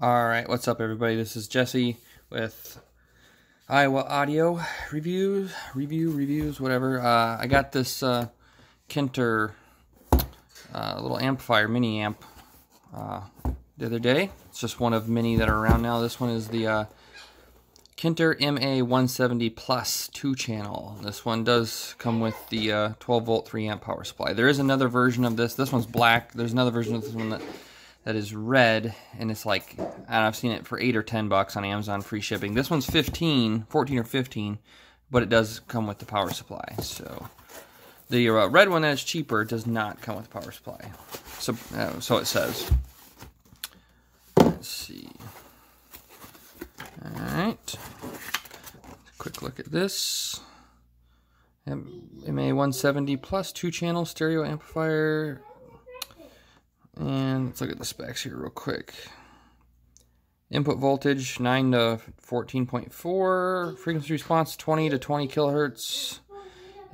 Alright, what's up everybody? This is Jesse with Iowa Audio reviews, whatever. I got this Kinter little amplifier, mini amp, the other day. It's just one of many that are around now. This one is the Kinter MA170 Plus 2-channel. This one does come with the 12-volt 3-amp power supply. There is another version of this. This one's black. There's another version of this one that is red, and it's like, I've seen it for $8 or $10 on Amazon, free shipping. This one's 14 or 15, but it does come with the power supply. So the red one that's cheaper does not come with the power supply. So it says. Let's see. Alright. Quick look at this. MA170 Plus 2-channel stereo amplifier. And let's look at the specs here real quick. Input voltage 9 to 14.4. Frequency response 20 to 20 kilohertz.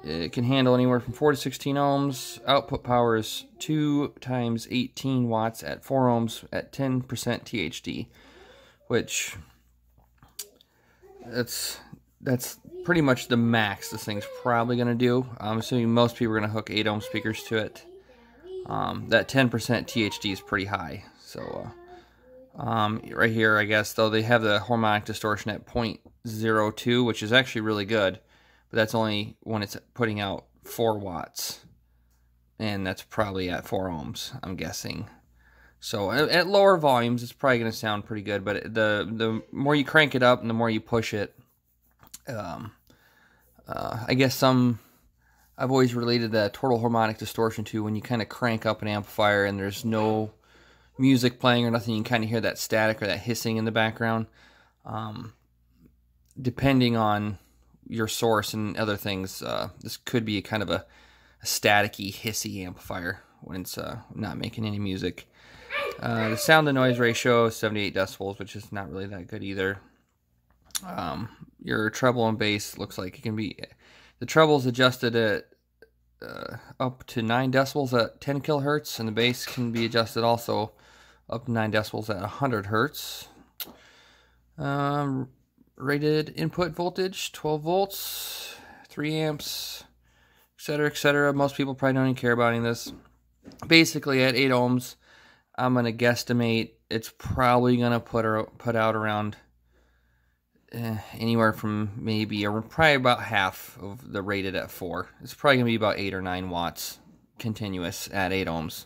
It can handle anywhere from 4 to 16 ohms. Output power is 2 times 18 watts at 4 ohms at 10% THD, which that's pretty much the max this thing's probably going to do. I'm assuming most people are going to hook 8 ohm speakers to it. That 10% THD is pretty high. So right here, I guess, though, they have the harmonic distortion at 0.02, which is actually really good, but that's only when it's putting out 4 watts, and that's probably at 4 ohms, I'm guessing. So at lower volumes, it's probably going to sound pretty good, but the more you crank it up and the more you push it, I guess I've always related that total harmonic distortion to when you kind of crank up an amplifier and there's no music playing or nothing. You can kind of hear that static or that hissing in the background. Depending on your source and other things, this could be kind of a staticky, hissy amplifier when it's not making any music. The sound to noise ratio is 78 decibels, which is not really that good either. Your treble and bass looks like it can be... The treble is adjusted at up to 9 decibels at 10 kilohertz, and the bass can be adjusted also up to 9 decibels at 100 hertz. Rated input voltage, 12 volts, 3 amps, etc., etc. Most people probably don't even care about any of this. Basically, at 8 ohms, I'm going to guesstimate it's probably going to put out around anywhere from maybe, or probably about half of the rated at 4. It's probably going to be about 8 or 9 watts continuous at 8 ohms,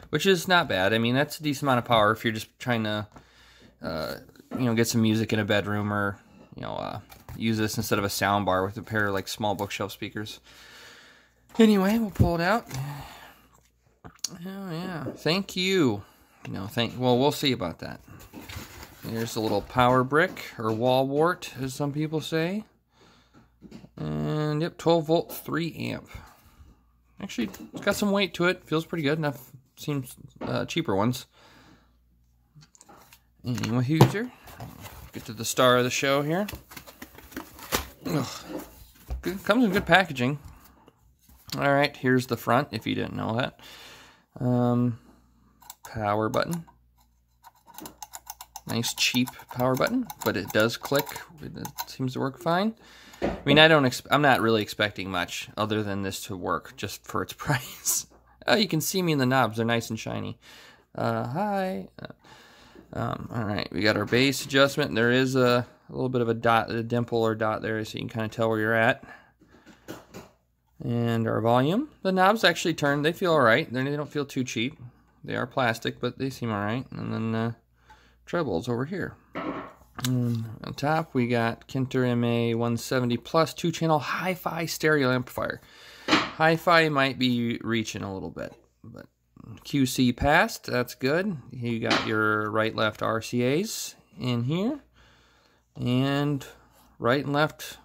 which is not bad. I mean, that's a decent amount of power if you're just trying to, get some music in a bedroom, or, use this instead of a sound bar with a pair of, like, small bookshelf speakers. Anyway, we'll pull it out. Oh, yeah. Thank you. Well, we'll see about that. Here's a little power brick, or wall wart, as some people say. And, yep, 12-volt 3-amp. Actually, it's got some weight to it. Feels pretty good. I've seen cheaper ones. Anyway, here. Get to the star of the show here. Ugh. Comes in good packaging. Alright, here's the front, if you didn't know that. Power button. Nice cheap power button, but it does click. It seems to work fine. I mean, I'm not really expecting much other than this to work just for its price. Oh, you can see me in the knobs. They're nice and shiny. Hi. All right, we got our bass adjustment. There is a little bit of a dimple or dot there, so you can kind of tell where you're at. And our volume. The knobs actually turn. They feel all right. They don't feel too cheap. They are plastic, but they seem all right. And then trebles over here. On top, we got Kinter MA170 Plus 2-channel hi-fi stereo amplifier. Hi-fi might be reaching a little bit, but QC passed. That's good. You got your right-left RCAs in here, and right and left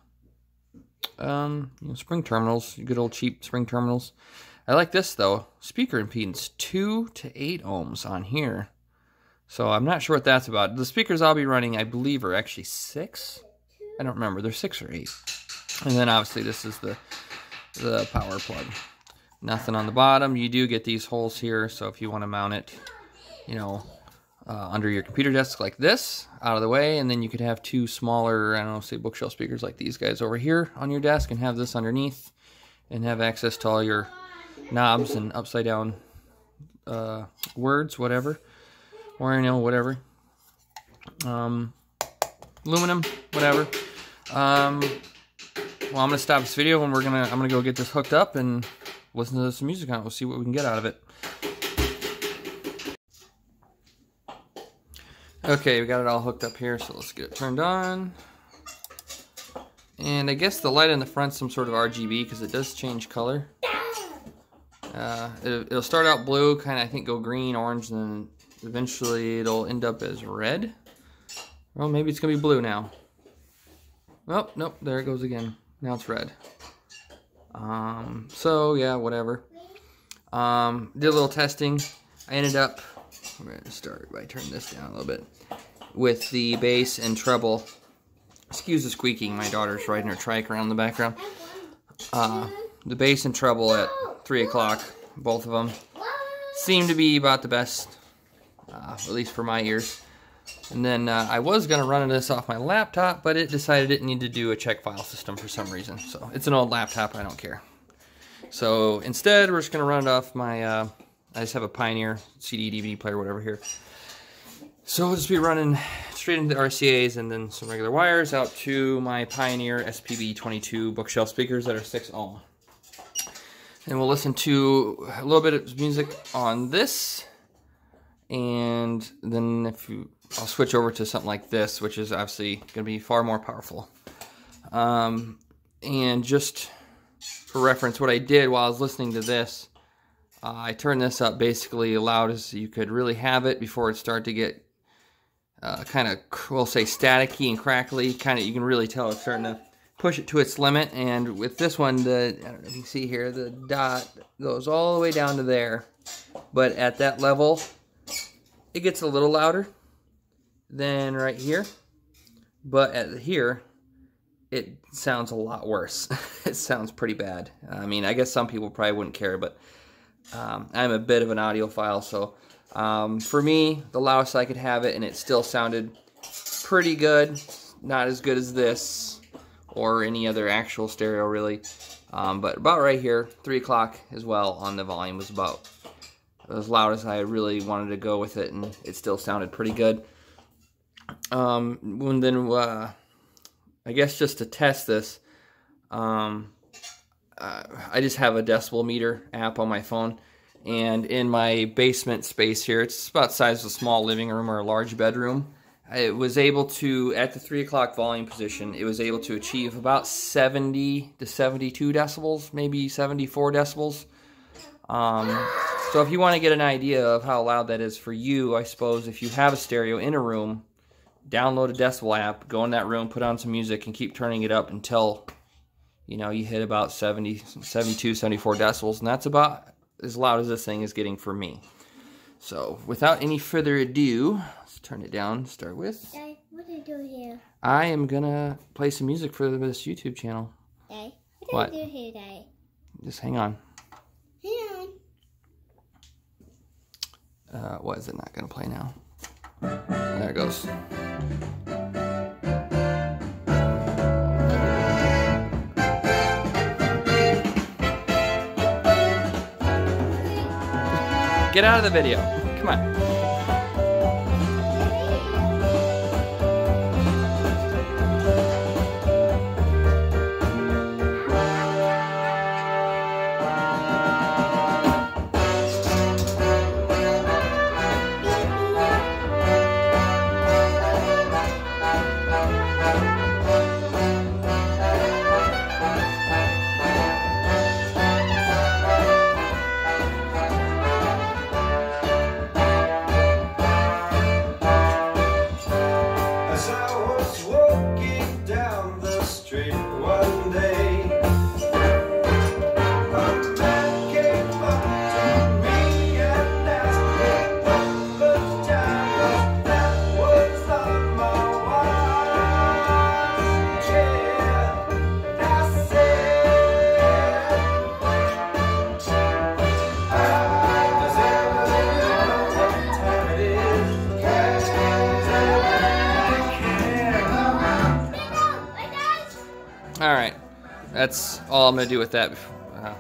spring terminals. Good old cheap spring terminals. I like this though. Speaker impedance 2 to 8 ohms on here. So I'm not sure what that's about. The speakers I'll be running, I believe, are actually 6. I don't remember. They're 6 or 8. And then obviously this is the power plug. Nothing on the bottom. You do get these holes here, so if you want to mount it, under your computer desk like this, out of the way, and then you could have two smaller, I don't know, say bookshelf speakers like these guys over here on your desk, and have this underneath, and have access to all your knobs and upside down words, whatever, or you know, whatever, aluminum, whatever. Well, I'm gonna stop this video, and I'm gonna go get this hooked up and listen to some music on it. We'll see what we can get out of it. Okay, we got it all hooked up here, so let's get it turned on. And I guess the light in the front's some sort of RGB because it does change color. It'll start out blue, kind of I think go green, orange, and then eventually it'll end up as red. Well, maybe it's gonna be blue now. Oh, nope, there it goes again. Now it's red. So yeah, whatever. Did a little testing. I ended up, I'm going to start by turning this down a little bit, with the bass and treble. Excuse the squeaking, my daughter's riding her trike around in the background. The bass and treble at 3 o'clock, both of them, seem to be about the best, at least for my ears. And then I was going to run this off my laptop, but it decided it needed to do a check file system for some reason. So it's an old laptop, I don't care. So instead, we're just going to run it off my, I just have a Pioneer CD, DVD player, whatever here. So we'll just be running straight into the RCAs and then some regular wires out to my Pioneer SPB22 bookshelf speakers that are 6 ohm. And we'll listen to a little bit of music on this. And then I'll switch over to something like this, which is obviously going to be far more powerful. And just for reference, what I did while I was listening to this, I turned this up basically loud as you could really have it before it started to get kind of, we'll say, staticky and crackly. Kind of, you can really tell it's starting to push it to its limit. And with this one, I don't know if you can see here, the dot goes all the way down to there. But at that level, it gets a little louder than right here, but at here it sounds a lot worse. It sounds pretty bad. I mean, I guess some people probably wouldn't care, but I'm a bit of an audiophile, so for me, the loudest I could have it, and it still sounded pretty good. Not as good as this or any other actual stereo, really, but about right here. 3 o'clock as well on the volume was about as loud as I really wanted to go with it, and it still sounded pretty good. And then I guess just to test this, I just have a decibel meter app on my phone, and in my basement space here, it's about the size of a small living room or a large bedroom. I was able to, at the 3 o'clock volume position, it was able to achieve about 70 to 72 decibels, maybe 74 decibels. So if you want to get an idea of how loud that is for you, I suppose if you have a stereo in a room, download a decibel app, go in that room, put on some music, and keep turning it up until, you know, you hit about 70, 72, 74 decibels, and that's about as loud as this thing is getting for me. So without any further ado, let's turn it down to start with. Dad, what do you do here? I am gonna play some music for this YouTube channel. Dad, what do you do here, Dad? Just hang on. Hang on. What is it not gonna play now? There it goes. Get out of the video. Come on. that's all I'm going to do with that.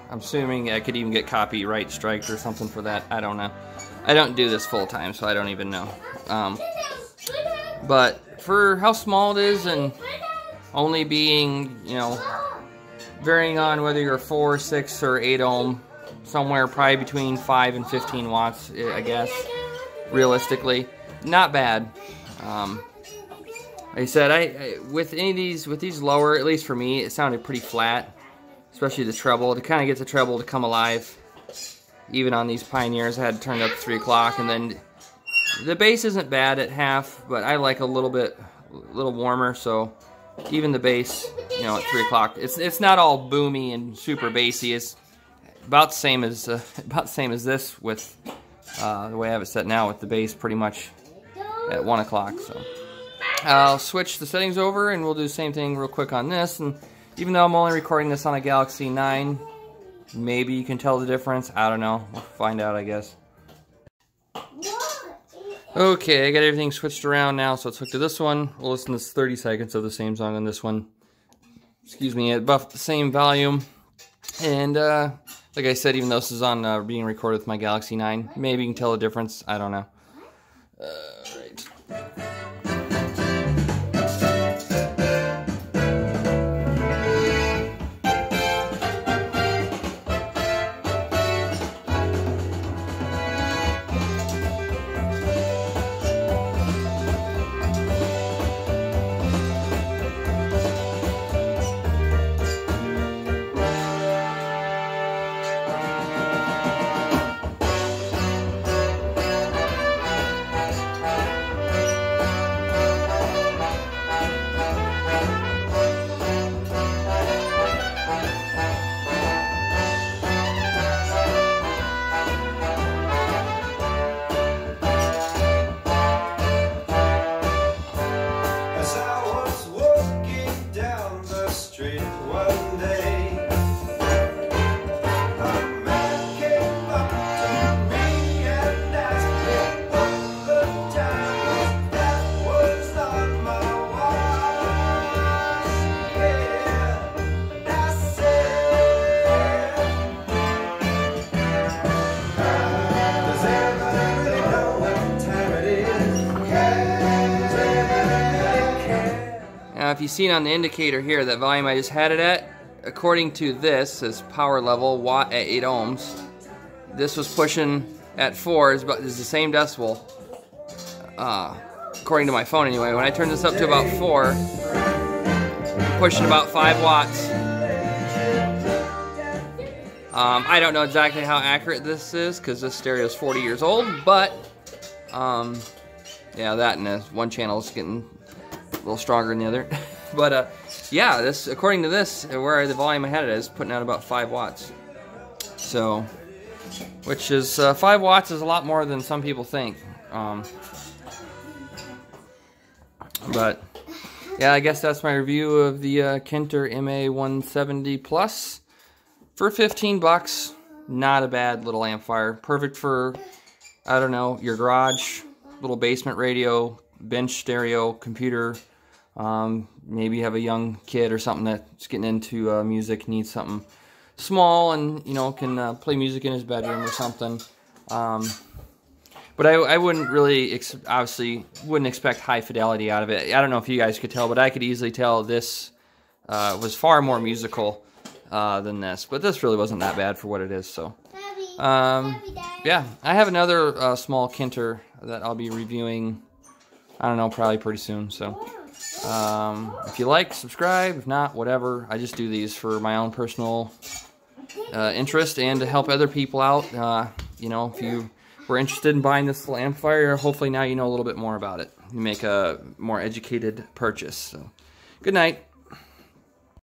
I'm assuming I could even get copyright striked or something for that. I don't know. I don't do this full time, so I don't even know. But for how small it is and only being, you know, varying on whether you're 4, 6, or 8 ohm, somewhere probably between 5 and 15 watts, I guess, realistically. Not bad. Like I said, with any of these, with these lower, at least for me, it sounded pretty flat, especially the treble. To kind of get the treble to come alive, even on these Pioneers, I had to turn it up to 3 o'clock, and then the bass isn't bad at half, but I like a little warmer, so even the bass, you know, at 3 o'clock, it's not all boomy and super bassy. It's about the same as this with the way I have it set now, with the bass pretty much at 1 o'clock. So I'll switch the settings over and we'll do the same thing real quick on this. And even though I'm only recording this on a Galaxy 9, maybe you can tell the difference. I don't know. We'll find out, I guess. Okay, I got everything switched around now, so it's hooked to this one. We'll listen to 30 seconds of the same song on this one. Excuse me, at about the same volume. And like I said, even though this is on being recorded with my Galaxy 9, maybe you can tell the difference. I don't know. Right. Now, if you see it on the indicator here, that volume I just had it at, according to this, as power level, watt at 8 ohms, this was pushing at 4, is the same decibel, according to my phone anyway. When I turned this up to about 4, pushing about 5 watts. I don't know exactly how accurate this is, because this stereo is 40 years old, but, yeah, that and one channel is getting a little stronger than the other. But yeah, this, according to this, where the volume I had it is putting out about 5 watts. So, which is 5 watts is a lot more than some people think. But yeah, I guess that's my review of the Kinter MA170 Plus for 15 bucks. Not a bad little amplifier. Perfect for, I don't know, your garage, little basement radio, bench stereo, computer. Maybe you have a young kid or something that's getting into music, needs something small, and you know, can play music in his bedroom or something. But I wouldn't really, obviously, wouldn't expect high fidelity out of it. I don't know if you guys could tell, but I could easily tell this was far more musical than this. But this really wasn't that bad for what it is. So, yeah, I have another small Kinter that I'll be reviewing. I don't know, probably pretty soon. So, if you like, subscribe. If not, whatever. I just do these for my own personal interest and to help other people out. You know, if you were interested in buying this little amplifier, hopefully now you know a little bit more about it. You make a more educated purchase. So, good night.